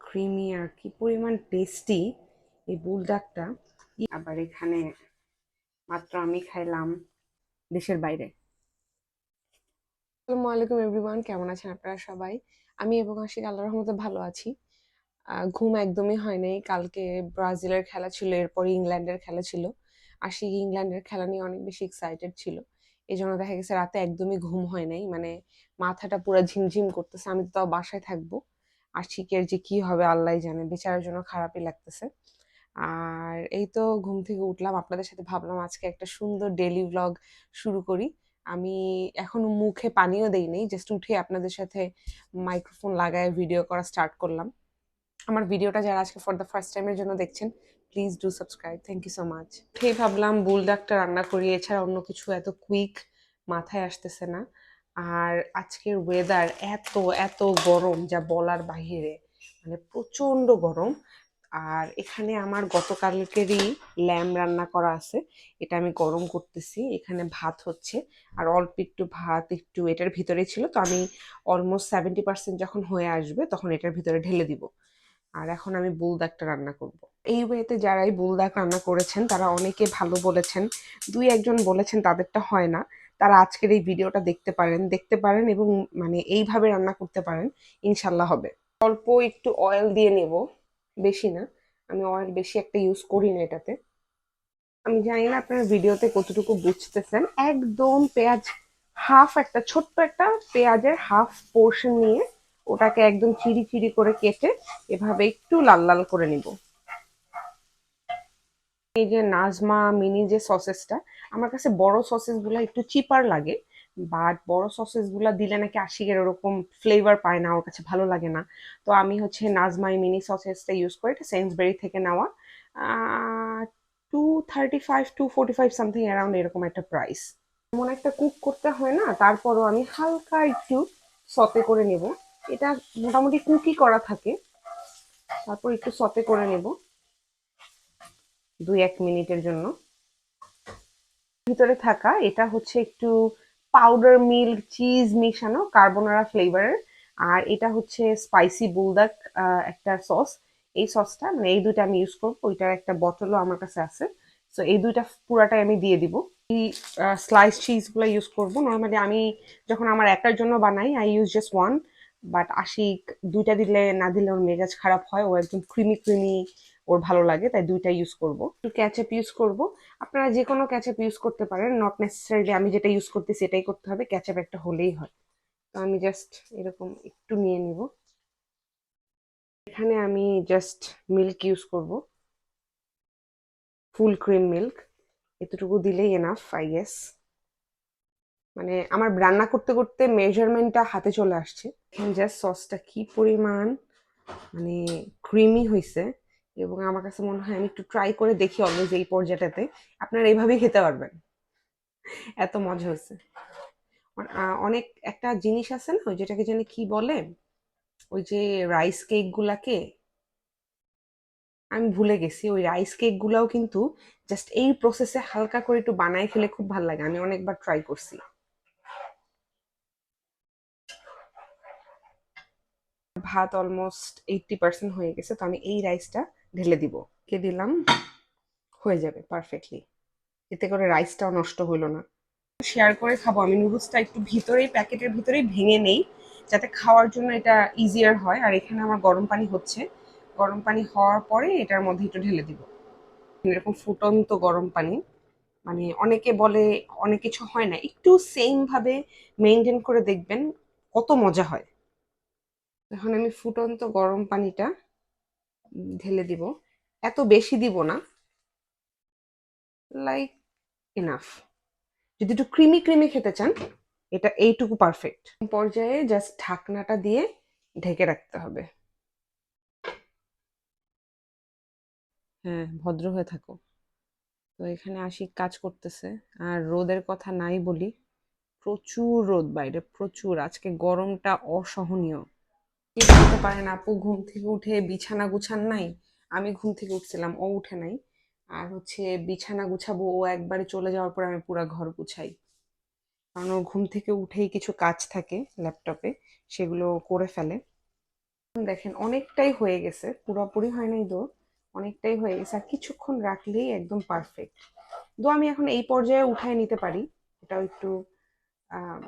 Creamy আর কি পরিমাণ tasty এই বুলডাকটা। আবার এখানে মাত্র আমি খাইলাম দেশের বাইরে। আসসালামু আলাইকুম এভরিওয়ান, কেমন আছেন আপনারা সবাই? আমি এবং আশিক আল্লাহর রহমতে ভালো আছি। ঘুম একদমই হয় নাই। কালকে ব্রাজিলের খেলা ছিল, এরপর ইংল্যান্ডের খেলা ছিল। আশিক ইংল্যান্ডের খেলা নিয়ে অনেক বেশি এক্সাইটেড ছিল, এই জন্য দেখা গেছে রাতে একদমই ঘুম হয় নাই। মানে মাথাটা পুরো ঝিমঝিম করতেছে। আমি তো তাও বাসায় থাকবো, আশিকের যে কি হবে আল্লাহ জানে, বেচারার জন্য খারাপই লাগতেছে। আর এই তো ঘুম থেকে উঠলাম, আপনাদের সাথে ভাবলাম আজকে একটা সুন্দর ডেইলি ব্লগ শুরু করি। আমি এখনো মুখে পানিও দেই নাই, জাস্ট উঠে আপনাদের সাথে মাইক্রোফোন লাগায় ভিডিও করা স্টার্ট করলাম। আমার ভিডিওটা যারা আজকে ফর দ্য ফার্স্ট টাইমের জন্য দেখছেন, please do subscribe, thank you so much. উঠেই ভাবলাম বুলডাকটা রান্না করি, এছাড়া অন্য কিছু এত কুইক মাথায় আসতেছে না। আর আজকের ওয়েদার এত এত গরম যা বলার বাহিরে, মানে প্রচন্ড গরম। আর এখানে আমার গতকালকেরই ল্যাম্ব রান্না করা আছে, এটা আমি গরম করতেছি। এখানে ভাত হচ্ছে, আর অল্প একটু ভাত একটু এটার ভিতরে ছিল, তো আমি অলমোস্ট 70% যখন হয়ে আসবে তখন এটার ভিতরে ঢেলে দিব। আর এখন আমি বুলদাকটা রান্না করব। এই ওয়েতে যারাই বুলদাক রান্না করেছেন তারা অনেকে ভালো বলেছেন, দুই একজন বলেছেন তাদেরটা হয় না। তারা আজকের এই ভিডিওটা দেখতে পারেন এবং মানে এইভাবে রান্না করতে পারেন, ইনশাল্লাহ হবে। অল্প একটু অয়েল দিয়ে নেব, বেশি না। আমি অয়েল বেশি একটা ইউজ করি না এটাতে। আমি জানি না আপনার ভিডিওতে কতটুকু বুঝতেছেন। একদম পেঁয়াজ হাফ, একটা ছোট্ট একটা পেঁয়াজের হাফ পোর্শন নিয়ে ওটাকে একদম চিরি চিরি করে কেটে এভাবে একটু লাল লাল করে নিব। এই যে নাজমা মিনি যে সসেসটা, আমার কাছে বড় সসেস গুলা একটু চিপার লাগে, বাট বড় সসেস গুলা দিলে নাকি আশিকের ওরকম ফ্লেভার পায় না, ওর কাছে ভালো লাগে না। তো আমি হচ্ছে নাজমাই মিনি সসেসটা ইউজ করি, এটা সেন্সবেরি থেকে নেওয়া। 235 245 সামথিং অ্যারাউন্ড এরকম একটা প্রাইস। এমন একটা কুক করতে হয় না, তারপরও আমি হালকা একটু সতে করে নেব। এটা মোটামুটি কুকই করা থাকে, তারপর একটু সতে করে নেব 2-1 মিনিটের জন্য। ভিতরে থাকা এটা হচ্ছে একটু পাউডার মিল্ক চিজ মিশানো কার্বোনারা ফ্লেভারের। আর এটা হচ্ছে স্পাইসি বুলদাক একটা সস। এই সসটা মানে এই দুইটা আমি ইউজ করবো, ওইটার একটা বোতলও আমার কাছে আছে। তো এই দুইটা পুরাটাই আমি দিয়ে দিব। এই স্লাইস চিজ গুলো ইউজ করবো। নর্মালি আমি যখন আমার একার জন্য বানাই I use just one, but Ashiq দুইটা দিলে না দিলে ওর মেজাজ খারাপ হয়, ও একদম ক্রিমি ক্রিমি ওর ভালো লাগে, তাই দুইটা ইউজ করব। একটু ক্যাচআপ ইউজ করব। আপনারা যে কোনো ক্যাচআপ ইউজ করতে পারেন, নট নেসেসারিলি আমি যেটা ইউজ করতেছি এটাই করতে হবে, ক্যাচআপ একটা হলেই হয়। তো আমি জাস্ট এরকম একটু নিয়ে নিব। এখানে আমি জাস্ট মিল্ক ইউজ করব, ফুল ক্রিম মিল্ক। এতটুকু দিলেই এনাফ আই গেস। মানে আমার রান্না করতে করতে মেজারমেন্টটা হাতে চলে আসছে। এখানে জাস্ট সসটা কি পরিমাণ মানে ক্রিমি হয়েছে, এবং আমার কাছে মনে হয় আমি একটু ট্রাই করে দেখি অলওয়েজ এই পর্যায়টাতে। আপনারা এইভাবেই খেতে পারবেন, এত মজা হয়েছে। অনেক একটা জিনিস আছে না, ওই যেটাকে জানি কি বলে, ওই যে রাইস কেক গুলাকে আমি ভুলে গেছি, ওই রাইস কেক গুলাও কিন্তু জাস্ট এই প্রসেসে হালকা করে একটু বানায় খেলে খুব ভালো লাগে। আমি অনেকবার ট্রাই করছি। ভাত অলমোস্ট 80% হয়ে গেছে, তো আমি এই রাইসটা ঢেলে দিব। কে দিলাম, হয়ে যাবে পারফেক্টলি। এতে করে রাইসটাও নষ্ট হইলো না। শেয়ার করে খাবো। আমি নুডলসটা একটু ভিতরেই প্যাকেটের ভিতরেই ভেঙে নেই, যাতে খাওয়ার জন্য এটা ইজিয়ার হয়। আর এখানে আমার গরম পানি হচ্ছে, গরম পানি হওয়ার পরে এটার মধ্যে একটু ঢেলে দিব এরকম ফুটন্ত গরম পানি। মানে অনেকে বলে অনেক কিছু হয় না, একটু সেম ভাবে মেনটেন করে দেখবেন কত মজা হয়। এখন আমি ফুটন্ত গরম পানিটা ঢেলে দিব, এত বেশি দিব না, লাইক এনাফ। যদি একটু ক্রিমি ক্রিমি খেতে চান, এটা এইটুকু পারফেক্ট পর্যায়ে। জাস্ট ঢাকনাটা দিয়ে ঢেকে রাখতে হবে। হ্যাঁ, ভদ্র হয়ে থাকো। তো এখানে আশিক কাজ করতেছে। আর রোদের কথা নাই বলি, প্রচুর রোদ বাইরে, প্রচুর। আজকে গরমটা অসহনীয়। কি বলতে পারেন আপু ঘুম থেকে উঠে বিছানা গুছান নাই? আমি ঘুম থেকে উঠছিলাম, ও উঠে নাই। আর হচ্ছে বিছানা গুছাবো, ও একবারে চলে যাওয়ার পর আমি পুরা ঘর গুছাই। কারণ ওর ঘুম থেকে উঠেই কিছু কাজ থাকে ল্যাপটপে, সেগুলো করে ফেলে। দেখেন অনেকটাই হয়ে গেছে, পুরোপুরি হয় নাই তো, অনেকটাই হয়ে গেছে, আর কিছুক্ষণ রাখলেই একদম পারফেক্ট। তো আমি এখন এই পর্যায়ে উঠায় নিতে পারি। এটাও একটু আহ,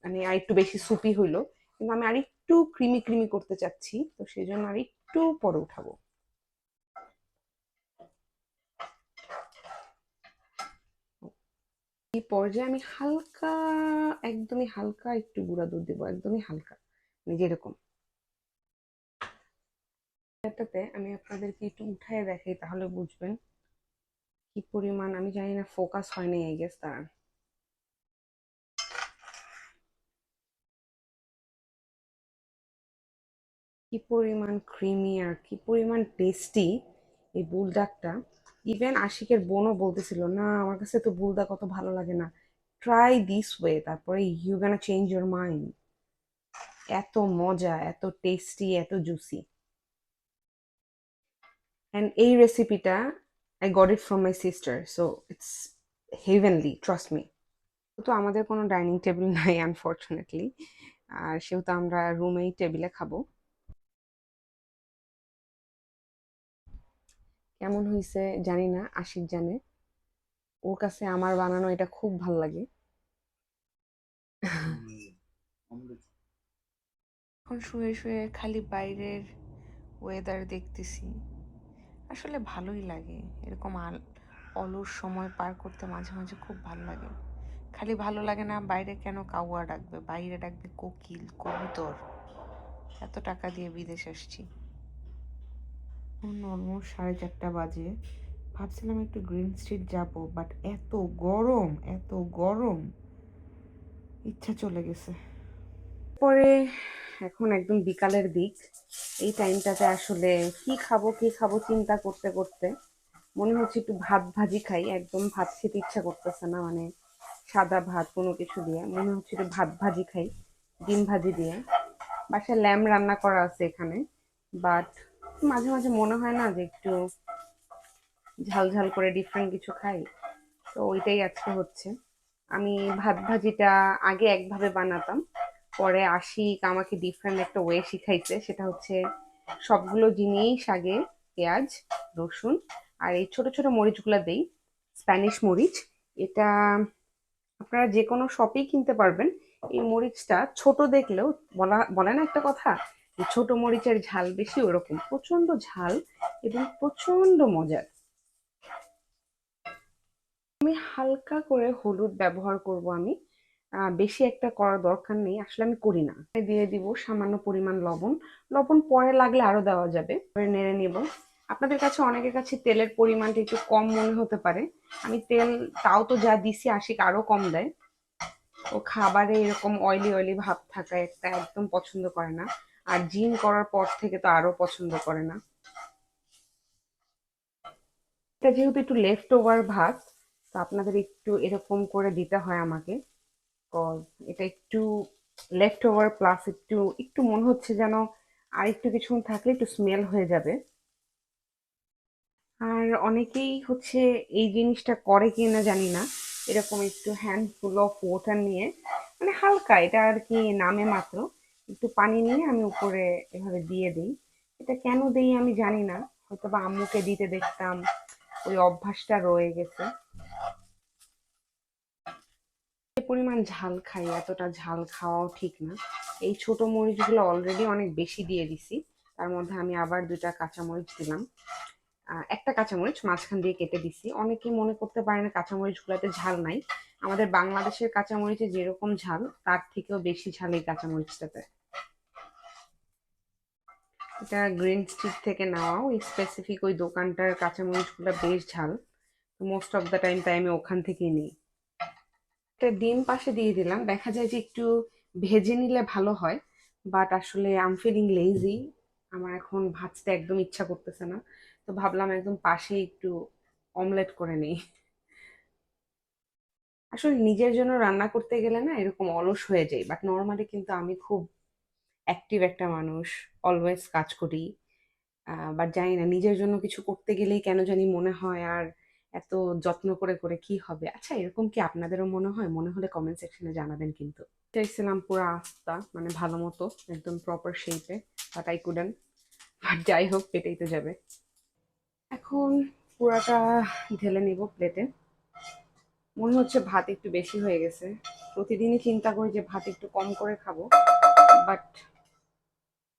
মানে আর একটু বেশি সুপি হইলো, কিন্তু আমি আর একটু ক্রিমি ক্রিমি করতে চাচ্ছি, তো সেই জন্য আর একটু পরে উঠাবো। এই পর্যায়ে আমি হালকা, একদমই হালকা একটু গুঁড়া দুধ দেবো, একদমই হালকা, যেরকম। এটাতে আমি আপনাদেরকে একটু উঠায় দেখাই, তাহলে বুঝবেন কি পরিমাণ। আমি জানি না ফোকাস হয়নি, আই গেস তার কি পরিমাণ ক্রিমি আর কি পরিমাণ টেস্টি এই বুলডাকটা। ইভেন আশিকের বোনও বলতেছিল, না আমার কাছে তো বুলদা কত ভালো লাগে না, ট্রাই দিস ওয়ে, তারপরে you gonna change your mind. এত মজা, এত টেস্টি, এত জুসি। অ্যান্ড এই রেসিপিটা I got it from my sister, so it's heavenly, trust me. তো আমাদের কোনো ডাইনিং টেবিল নাই আনফর্চুনেটলি, আর সেহেতু আমরা রুমেই টেবিলে খাবো। কেমন হয়েছে জানি না, আশিক জানে। ওর কাছে আমার বানানো এটা খুব ভাল লাগে। এখন শুয়ে শুয়ে খালি বাইরের ওয়েদার দেখতেছি, আসলে ভালোই লাগে এরকম অলস সময় পার করতে, মাঝে মাঝে খুব ভালো লাগে। খালি ভালো লাগে না, বাইরে কেন কাউয়া ডাকবে, বাইরে ডাকবে কোকিল, কবুতর। এত টাকা দিয়ে বিদেশ আসছি। অলমোস্ট 4:30 বাজে। ভাবছিলাম একটু গ্রিন স্ট্রিট যাব, বাট এত গরম, এত গরম, ইচ্ছা চলে গেছে। পরে এখন একদম বিকালের দিক, এই টাইমটাতে আসলে কি খাবো কি খাবো চিন্তা করতে করতে মনে হচ্ছে একটু ভাত ভাজি খাই। একদম ভাত খেতে ইচ্ছা করতেছে না, মানে সাদা ভাত কোনো কিছু দিয়ে মনে হচ্ছে একটু ভাত ভাজি খাই, ডিম ভাজি দিয়ে। বাসায় ল্যাম রান্না করা আছে এখানে, বাট মাঝে মাঝে মনে হয় না যে একটু ঝাল ঝাল করে ডিফারেন্ট কিছু খাই, তো ওইটাই আজকে হচ্ছে। আমি ভাত ভাজিটা আগে একভাবে বানাতাম, পরে আশিক আমাকে ডিফারেন্ট একটা ওয়ে শিখাইছে, সেটা হচ্ছে সবগুলো জিনিস আগে পেঁয়াজ, রসুন আর এই ছোট ছোট মরিচগুলো দেই, স্প্যানিশ মরিচ। এটা আপনারা যে কোনো শপেই কিনতে পারবেন। এই মরিচটা ছোট দেখলেও, বলে না একটা কথা, যে ছোট মরিচের ঝাল বেশি, ওরকম প্রচন্ড ঝাল এবং প্রচন্ড মজার। আমি হালকা করে হলুদ ব্যবহার করব আমি, বেশি একটা করার দরকার নেই, আসলে আমি করি না। দিয়ে দিব সামান্য পরিমাণ লবণ। লবণ পরে লাগলে আরো দেওয়া যাবে। নেড়ে নিব। আপনাদের কাছে, অনেকের কাছে তেলের পরিমাণটা একটু কম মনে হতে পারে। আমি তেল তাও তো যা দিছি, আশিক আরো কম দেয়। ও খাবারে এরকম অয়েলি অয়েলি ভাব থাকা একটা একদম পছন্দ করে না, আর জিম করার পর থেকে তো আরো পছন্দ করে না। এটা যেহেতু একটু লেফট ওভার ভাত, তো আপনাদের একটু এরকম করে দিতে হয় আমাকে, কজ এটা একটু লেফট ওভার প্লাস একটু একটু মনে হচ্ছে যেন আর একটু কিছুক্ষণ থাকলে একটু স্মেল হয়ে যাবে। আর অনেকেই হচ্ছে এই জিনিসটা করে কিনা জানি না, এরকম একটু হ্যান্ডফুল অফ ওয়াটার নিয়ে, মানে হালকা, এটা আর কি নামে মাত্র, একটু পানি নিয়ে আমি উপরে এভাবে দিয়ে দিই। এটা কেন দিই আমি জানি না, হয়তো বা আম্মুকে দিতে দেখতাম, ওই অভ্যাসটা রয়ে গেছে। যে পরিমাণ ঝাল খাই, এতটা ঝাল খাওয়াও ঠিক না। এই ছোট মরিচগুলো অলরেডি অনেক বেশি দিয়ে দিছি, তার মধ্যে আমি আবার 2টা কাঁচামরিচ দিলাম। একটা কাঁচামরিচ মাঝখান দিয়ে কেটে দিছি। অনেকেই মনে করতে পারে না কাঁচামরিচগুলোতে ঝাল নাই, আমাদের বাংলাদেশের কাঁচামরিচে যেরকম ঝাল তার থেকেও বেশি ঝাল এই কাঁচামরিচটাতে। এটা গ্রিন স্ট্রিট থেকে নেওয়া, ওই স্পেসিফিক ওই দোকানটার কাঁচামরিচগুলো বেশ ঝাল, মোস্ট অফ দ্য টাইম তাই আমি ওখান থেকেই নিই। একটা ডিম পাশে দিয়ে দিলাম, দেখা যায় যে একটু ভেজে নিলে ভালো হয়, বাট আসলে আই এম ফিলিং লেজি, আমার এখন ভাজতে একদম ইচ্ছা করতেছে না, তো ভাবলাম একদম পাশে একটু অমলেট করে নেই। আসলে নিজের জন্য রান্না করতে গেলে না এরকম অলস হয়ে যায়, বাট নর্মালি কিন্তু আমি খুব অ্যাক্টিভ একটা মানুষ, অলওয়েজ কাজ করি। বাট জানি না, নিজের জন্য কিছু করতে গেলেই কেন জানি মনে হয় আর এত যত্ন করে করে কি হবে। আচ্ছা, এরকম কি আপনাদেরও মনে হয়? মনে হলে কমেন্ট সেকশনে জানাবেন কিন্তু। চাইছিলাম পুরো আস্তা, মানে ভালো মতো একদম প্রপার শেপে, বাট আই কুডেন্ট। বাট যাই হোক, পেটেই তো যাবে। এখন পুরাটা ঢেলে নিব প্লেটে। মনে হচ্ছে ভাত একটু বেশি হয়ে গেছে। প্রতিদিনই চিন্তা করি যে ভাত একটু কম করে খাবো, বাট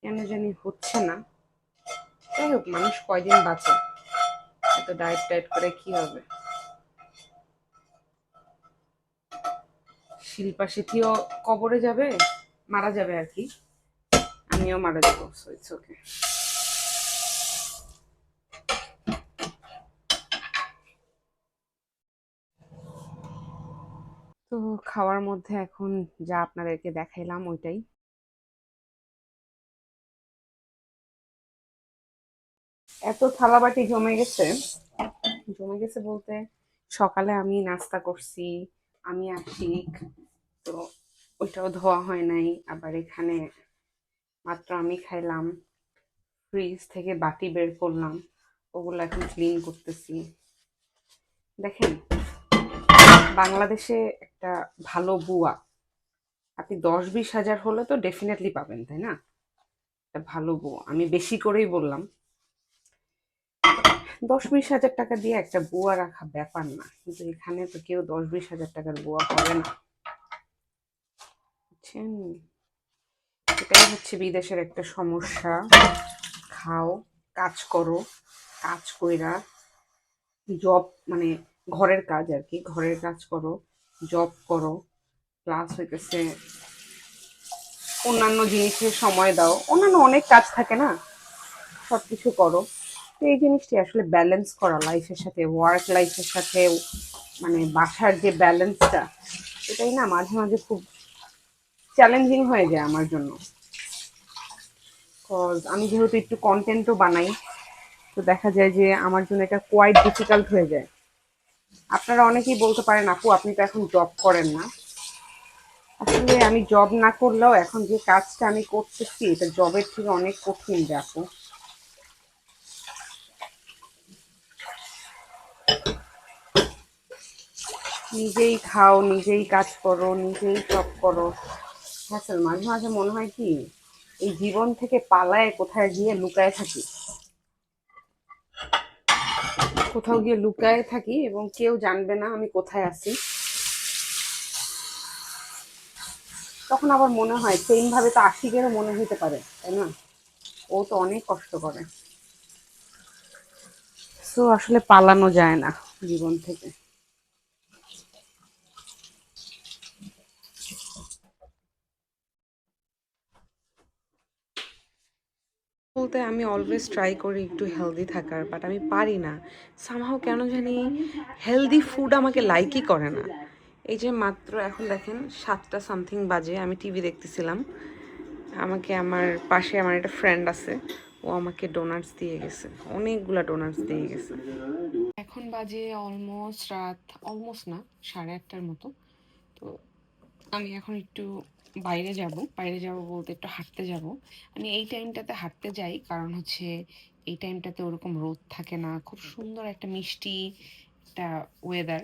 কেন জানি হচ্ছে না। যাই হোক, মানুষ কয়দিন বাঁচে, এত ডায়েট টায়েট করে কি হবে। শিল্পা শেঠিও কবরে যাবে, মারা যাবে আর কি, আমিও মারা যাবো, সো ইটস ওকে। তো খাওয়ার মধ্যে এখন যা আপনাদেরকে দেখাইলাম ওইটাই। এত থালাবাটি জমে গেছে, জমে গেছে বলতে সকালে আমি নাস্তা করছি, আমি আশিক, তো ওইটাও ধোয়া হয় নাই। আবার এখানে মাত্র আমি খাইলাম, ফ্রিজ থেকে বাটি বের করলাম, ওগুলো এখন ক্লিন করতেছি। দেখেন, বাংলাদেশে একটা ভালো বুয়া আপনি 10-20 হাজার হলে তো ডেফিনেটলি পাবেন, তাই না? একটা ভালো বুয়া, আমি বেশি করেই বললাম, 10-20 হাজার টাকা দিয়ে একটা বুয়া রাখা ব্যাপার না, কিন্তু এখানে তো কেউ 10-20 হাজার টাকার বুয়া হবে না, বুঝছেন? এটাই হচ্ছে বিদেশের একটা সমস্যা। খাও, কাজ করো, কাজ কইরা জব, মানে ঘরের কাজ আর কি, ঘরের কাজ করো, জব করো, প্লাস হইতেছে অন্যান্য জিনিসে সময় দাও, অন্যান্য অনেক কাজ থাকে না, সব কিছু করো। তো এই জিনিসটি আসলে ব্যালেন্স করা লাইফের সাথে, ওয়ার্ক লাইফের সাথে, মানে বাসার যে ব্যালেন্সটা, এটাই না মাঝে মাঝে খুব চ্যালেঞ্জিং হয়ে যায় আমার জন্য। কজ আমি যেহেতু একটু কন্টেন্টও বানাই, তো দেখা যায় যে আমার জন্য এটা কোয়াইট ডিফিকাল্ট হয়ে যায়। আপনারা অনেকেই বলতে পারেন, আপু আপনি তো এখন জব করেন না। আসলে আমি জব না করলেও এখন যে কাজটা আমি করতেছি এটা জবের থেকে অনেক কঠিন রে আপু। নিজেই খাও, নিজেই কাজ করো, নিজেই সব করো। হ্যাঁ স্যার, মাঝে মাঝে মনে হয় কি এই জীবন থেকে পালায় কোথায় গিয়ে লুকায় থাকি, কোথাও গিয়ে লুকায় থাকি এবং কেউ জানবে না আমি কোথায় আছি। তখন আবার মনে হয় সেম ভাবে তো আশিকেরও মনে হতে পারে, তাই না? ও তো অনেক কষ্ট করে। সো আসলে পালানো যায় না জীবন থেকে। বলতে আমি অলওয়েজ ট্রাই করি একটু হেলদি থাকার, বাট আমি পারি না সামহাও, কেন জানি হেলদি ফুড আমাকে লাইকই করে না। এই যে মাত্র এখন দেখেন 7টা সামথিং বাজে, আমি টিভি দেখতেছিলাম, আমাকে আমার পাশে আমার একটা ফ্রেন্ড আছে, ও আমাকে ডোনাটস দিয়ে গেছে, অনেকগুলা ডোনাটস দিয়ে গেছে। এখন বাজে অলমোস্ট রাত, অলমোস্ট না, 8:30টার মতো। তো আমি এখন একটু বাইরে যাব, বাইরে যাব বলতে একটু হাঁটতে যাব। আমি এই টাইমটাতে হাঁটতে যাই কারণ হচ্ছে এই টাইমটাতে ওরকম রোদ থাকে না, খুব সুন্দর একটা মিষ্টি একটা ওয়েদার,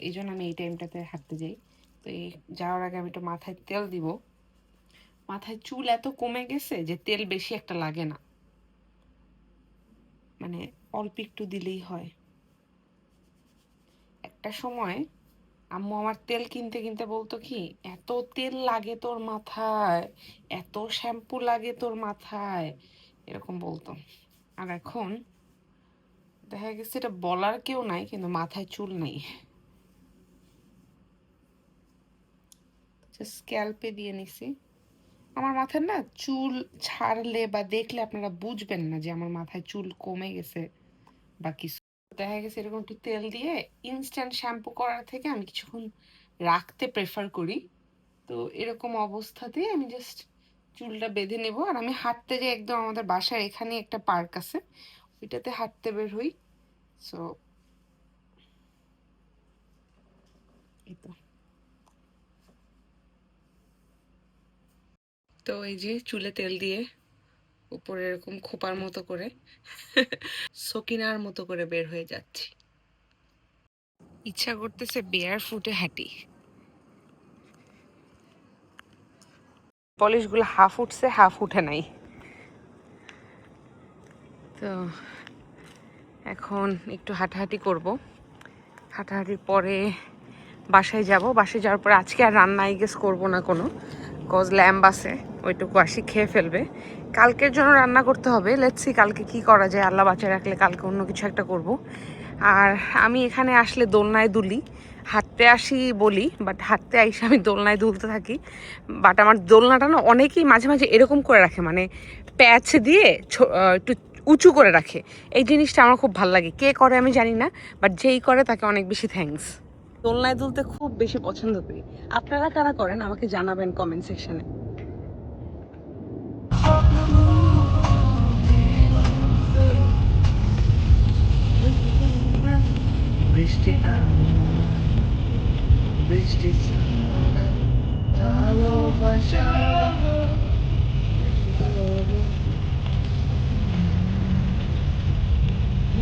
এই জন্য আমি এই টাইমটাতে হাঁটতে যাই। তো এই যাওয়ার আগে আমি একটু মাথায় তেল দিব। মাথায় চুল এত কমে গেছে যে তেল বেশি একটা লাগে না, মানে অল্প একটু দিলেই হয়। একটা সময় আম্মু আমার তেল কিনতে কিনতে বলতো কি, এত তেল লাগে তোর মাথায়, এত শ্যাম্পু লাগে তোর মাথায়, এরকম বলতো। আর এখন দেখা গেছে এটা বলার কেউ নাই, কিন্তু মাথায় চুল নেই, স্ক্যাল্পে দিয়ে নিছি। আমার মাথায় না চুল ছাড়লে বা দেখলে আপনারা বুঝবেন না যে আমার মাথায় চুল কমে গেছে বা কিছু। দেখা গেছে এরকম একটু তেল দিয়ে ইনস্ট্যান্ট শ্যাম্পু করার থেকে আমি কিছুক্ষণ রাখতে প্রেফার করি। তো এরকম অবস্থাতে আমি জাস্ট চুলটা বেঁধে নেব, আর আমি হাঁটতে যাই, একদম আমাদের বাসার এখানে একটা পার্ক আছে, ওইটাতে হাঁটতে বের হই। সো এই তো। তো এই যে চুলে তেল দিয়ে উপরে এরকম খোপার মতো করে সকিনার মতো করে বের হয়ে যাচ্ছি। ইচ্ছা করতেছে বেয়ার ফুটে হাঁটি। পলিশগুলো হাফ উঠছে, হাফ উঠে নাই। তো এখন একটু হাঁটাহাঁটি করব, হাঁটাহাঁটির পরে বাসায় যাব। বাসায় যাওয়ার পরে আজকে আর রান্না গেস করবো না কোনো, কজ ল্যাম্ব আছে, ওইটুকু আসি খেয়ে ফেলবে। কালকের জন্য রান্না করতে হবে, লেটস সি কালকে কি করা যায়, আল্লাহ বাঁচায় রাখলে কালকে অন্য কিছু একটা করব। আর আমি এখানে আসলে দোলনায় দুলি, হাঁটতে আসি বলি, বাট হাঁটতে আইসে আমি দোলনায় দুলতে থাকি। বাট আমার দোলনাটা না অনেকেই মাঝে মাঝে এরকম করে রাখে, মানে প্যাচ দিয়ে একটু উঁচু করে রাখে। এই জিনিসটা আমার খুব ভালো লাগে, কে করে আমি জানি না, বাট যেই করে তাকে অনেক বেশি থ্যাঙ্কস। দোলনায় দুলতে খুব বেশি পছন্দ করি। আপনারা কারা করেন আমাকে জানাবেন কমেন্ট সেকশনে। বৃষ্টি বৃষ্টি